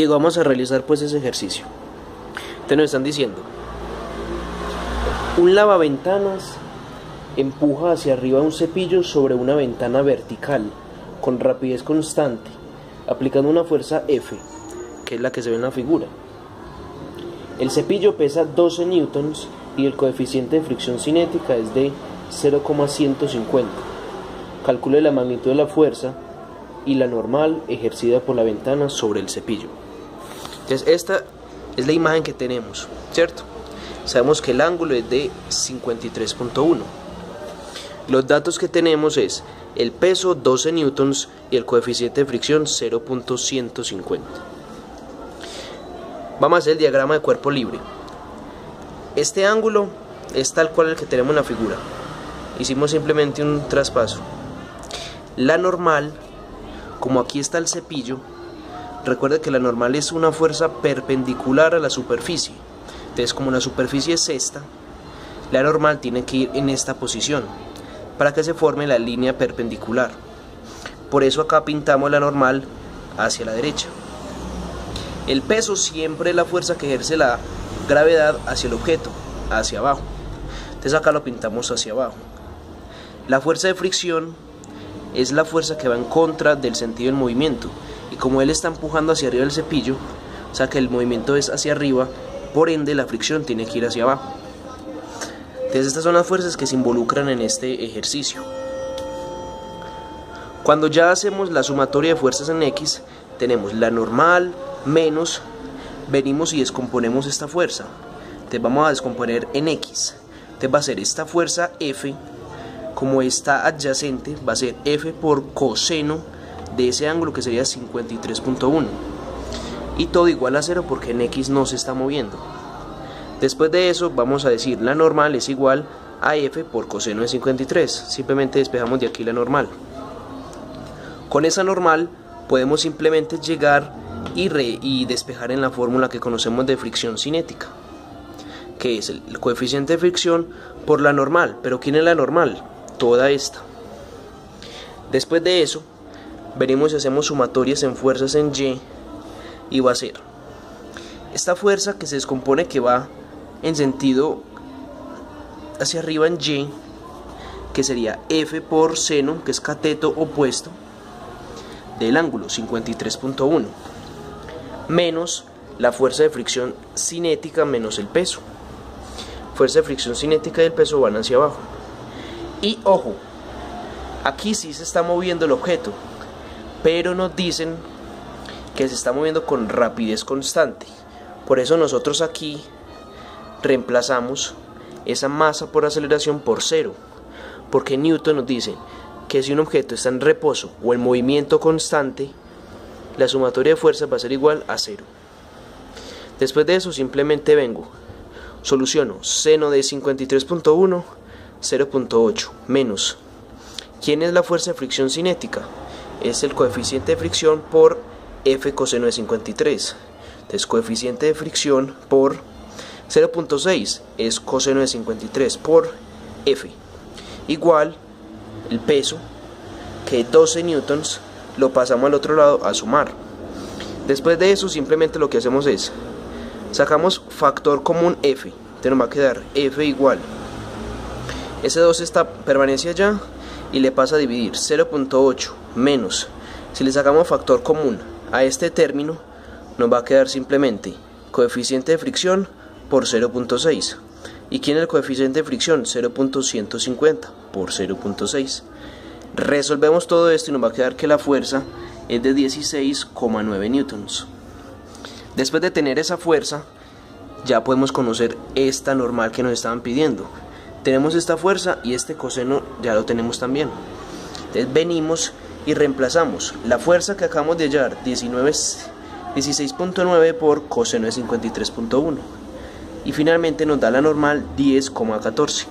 Y vamos a realizar pues ese ejercicio. Entonces nos están diciendo: un lavaventanas empuja hacia arriba un cepillo sobre una ventana vertical con rapidez constante, aplicando una fuerza F, que es la que se ve en la figura. El cepillo pesa 12 newtons y el coeficiente de fricción cinética es de 0,150. Calcule la magnitud de la fuerza y la normal ejercida por la ventana sobre el cepillo. Entonces esta es la imagen que tenemos, ¿cierto? Sabemos que el ángulo es de 53.1. Los datos que tenemos es el peso 12 newtons y el coeficiente de fricción 0.150. Vamos a hacer el diagrama de cuerpo libre. Este ángulo es tal cual el que tenemos en la figura. Hicimos simplemente un traspaso. La normal, como aquí está el cepillo, recuerde que la normal es una fuerza perpendicular a la superficie. Entonces, como la superficie es esta, la normal tiene que ir en esta posición para que se forme la línea perpendicular. Por eso acá pintamos la normal hacia la derecha. El peso siempre es la fuerza que ejerce la gravedad hacia el objeto, hacia abajo. Entonces acá lo pintamos hacia abajo. La fuerza de fricción es la fuerza que va en contra del sentido del movimiento. Y como él está empujando hacia arriba el cepillo, o sea que el movimiento es hacia arriba, por ende la fricción tiene que ir hacia abajo. Entonces estas son las fuerzas que se involucran en este ejercicio. Cuando ya hacemos la sumatoria de fuerzas en X, tenemos la normal menos, venimos y descomponemos esta fuerza. Entonces vamos a descomponer en X. Entonces va a ser esta fuerza F, como está adyacente, va a ser F por coseno de ese ángulo, que sería 53.1. Y todo igual a 0 porque en X no se está moviendo. Después de eso vamos a decir la normal es igual a F por coseno de 53. Simplemente despejamos de aquí la normal. Con esa normal podemos simplemente llegar y despejar en la fórmula que conocemos de fricción cinética, que es el coeficiente de fricción por la normal. ¿Pero quién es la normal? Toda esta. Después de eso venimos y hacemos sumatorias en fuerzas en y va a ser esta fuerza que se descompone, que va en sentido hacia arriba en Y, que sería F por seno, que es cateto opuesto del ángulo 53.1, menos la fuerza de fricción cinética menos el peso. Fuerza de fricción cinética y el peso van hacia abajo. Y ojo, aquí sí se está moviendo el objeto, pero nos dicen que se está moviendo con rapidez constante. Por eso nosotros aquí reemplazamos esa masa por aceleración por 0, porque Newton nos dice que si un objeto está en reposo o en movimiento constante, la sumatoria de fuerzas va a ser igual a 0. Después de eso simplemente vengo, soluciono seno de 53.1, 0.8 menos, ¿quién es la fuerza de fricción cinética? Es el coeficiente de fricción por F coseno de 53. Entonces coeficiente de fricción por 0.6 es coseno de 53 por F, igual el peso, que 12 newtons, lo pasamos al otro lado a sumar. Después de eso simplemente lo que hacemos es sacamos factor común F. Entonces nos va a quedar F igual, ese 2 permanece allá y le pasa a dividir 0.8 menos, si le sacamos factor común a este término, nos va a quedar simplemente coeficiente de fricción por 0.6. ¿Y quién es el coeficiente de fricción? 0.150 por 0.6. Resolvemos todo esto y nos va a quedar que la fuerza es de 16,9 newtons. Después de tener esa fuerza, ya podemos conocer esta normal que nos estaban pidiendo. Tenemos esta fuerza y este coseno ya lo tenemos también. Entonces venimos y reemplazamos la fuerza que acabamos de hallar, 16.9 por coseno de 53.1, y finalmente nos da la normal 10,14.